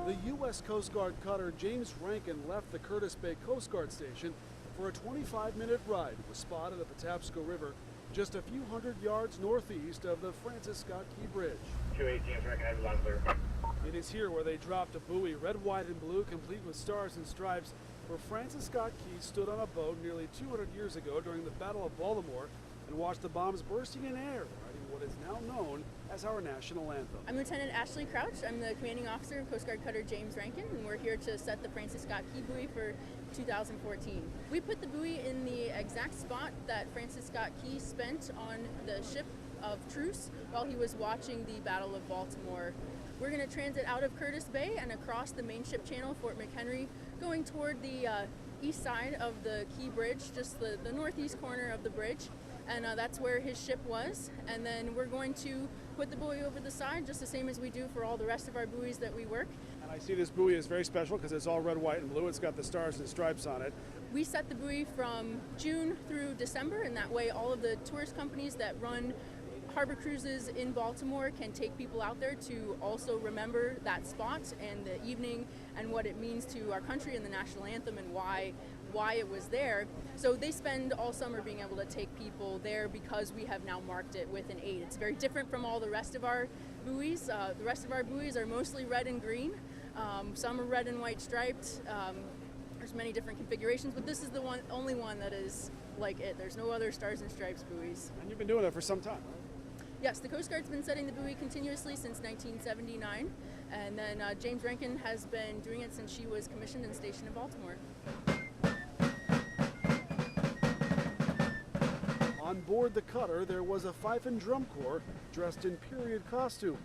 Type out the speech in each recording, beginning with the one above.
The U.S. Coast Guard cutter James Rankin left the Curtis Bay Coast Guard Station for a 25-minute ride. It was spotted at the Patapsco River, just a few hundred yards northeast of the Francis Scott Key Bridge. 218 is recognized, line clear. It is here where they dropped a buoy, red, white, and blue, complete with stars and stripes, where Francis Scott Key stood on a boat nearly 200 years ago during the Battle of Baltimore and watched the bombs bursting in air, writing what is now known as our national anthem. I'm Lieutenant Ashley Crouch. I'm the commanding officer of Coast Guard cutter James Rankin, and we're here to set the Francis Scott Key buoy for 2014. We put the buoy in the exact spot that Francis Scott Key spent on the ship of truce while he was watching the Battle of Baltimore. We're going to transit out of Curtis Bay and across the main ship channel, Fort McHenry, going toward the east side of the Key Bridge, just the northeast corner of the bridge. And that's where his ship was. And then we're going to put the buoy over the side, just the same as we do for all the rest of our buoys that we work. And I see this buoy is very special because it's all red, white, and blue. It's got the stars and stripes on it. We set the buoy from June through December, and that way all of the tourist companies that run harbor cruises in Baltimore can take people out there to also remember that spot and the evening and what it means to our country and the national anthem and why it was there. So they spend all summer being able to take people there because we have now marked it with an 8. It's very different from all the rest of our buoys. The rest of our buoys are mostly red and green. Some are red and white striped. There's many different configurations, but this is the only one that is like it. There's no other stars and stripes buoys. And you've been doing it for some time, right? Yes, the Coast Guard's been setting the buoy continuously since 1979, and then James Rankin has been doing it since she was commissioned and stationed in Baltimore. On board the cutter, there was a fife and drum corps dressed in period costume.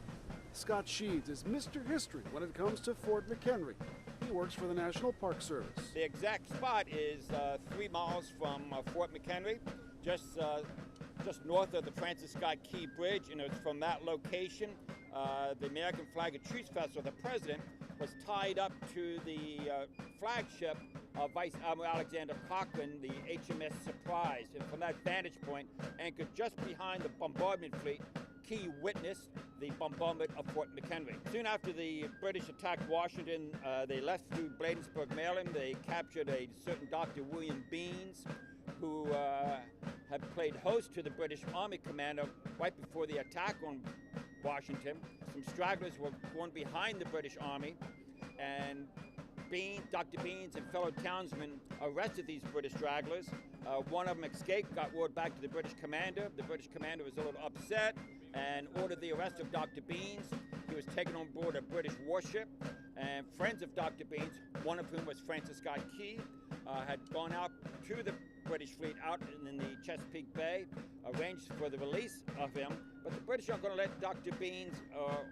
Scott Sheeds is Mr. History when it comes to Fort McHenry. He works for the National Park Service. The exact spot is 3 miles from Fort McHenry, just north of the Francis Scott Key Bridge, and it's from that location the American Flag of Truce Festival, the president, was tied up to the flagship of Vice Admiral Alexander Cochrane, the HMS Surprise. And from that vantage point, anchored just behind the bombardment fleet, Key witnessed the bombardment of Fort McHenry. Soon after the British attacked Washington, they left through Bladensburg, Maryland. They captured a certain Dr. William Beans, who had played host to the British Army commander right before the attack on Washington. Some stragglers were going behind the British Army, and Dr. Beans and fellow townsmen arrested these British stragglers. One of them escaped, got word back to the British commander. The British commander was a little upset and ordered the arrest of Dr. Beans. He was taken on board a British warship, and friends of Dr. Beans, one of whom was Francis Scott Key, had gone out to the British fleet out in the Chesapeake Bay, arranged for the release of him, but the British aren't going to let Dr. Beans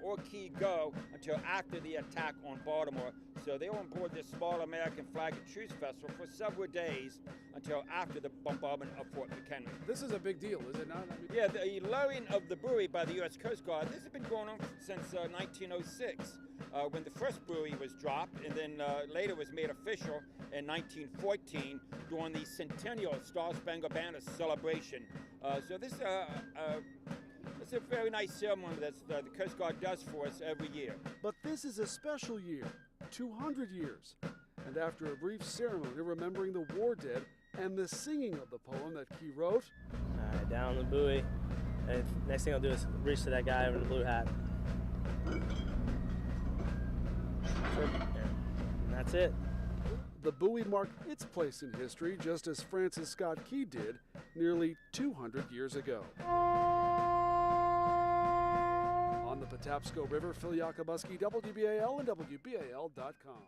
or Key go until after the attack on Baltimore. So they were on board this small American Flag of Truce vessel for several days until after the bombardment of Fort McHenry. This is a big deal, is it not? Yeah, the lowering of the buoy by the U.S. Coast Guard, this has been going on since 1906. When the first buoy was dropped, and then later was made official in 1914 during the centennial Star-Spangled Banner celebration. So this is a very nice ceremony that the Coast Guard does for us every year. But this is a special year, 200 years. And after a brief ceremony remembering the war dead and the singing of the poem that Key wrote. All right, down the buoy. And next thing I'll do is reach to that guy in the blue hat. And that's it. The buoy marked its place in history just as Francis Scott Key did nearly 200 years ago. On the Patapsco River, Phil Yakubuski, WBAL and WBAL.com.